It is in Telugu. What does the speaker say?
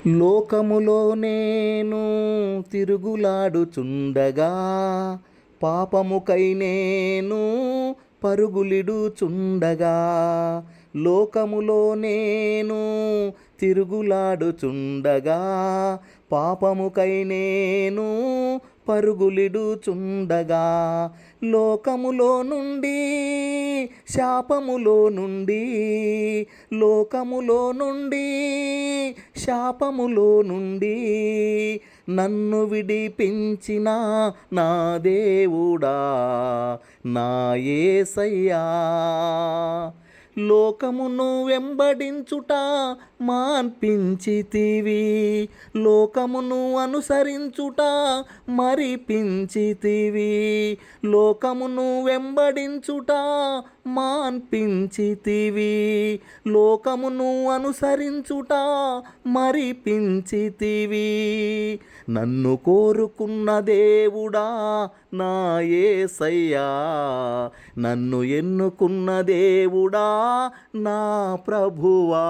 లోకములో నేను తిరుగులాడుచుండగా, పాపముకై నేను పరుగులిడుచుండగా. లోకములో నేను తిరుగులాడుచుండగా, పాపముకై నేను పరుగులిడుచుండగా. లోకములో నుండి శాపములో నుండి, లోకములో నుండి శాపములో నుండి నన్ను విడిపించిన నా దేవుడా, నా యేసయ్యా. లోకమును వెంబడించుట మాన్పించితివి, లోకమును అనుసరించుట మరిపించితివి. లోకమును వెంబడించుట మాన్పించితివి, లోకమును అనుసరించుట మరిపించితివి. నన్ను కోరుకున్న దేవుడా నా యేసయ్యా, నన్ను ఎన్నుకున్న దేవుడా నా ప్రభువా.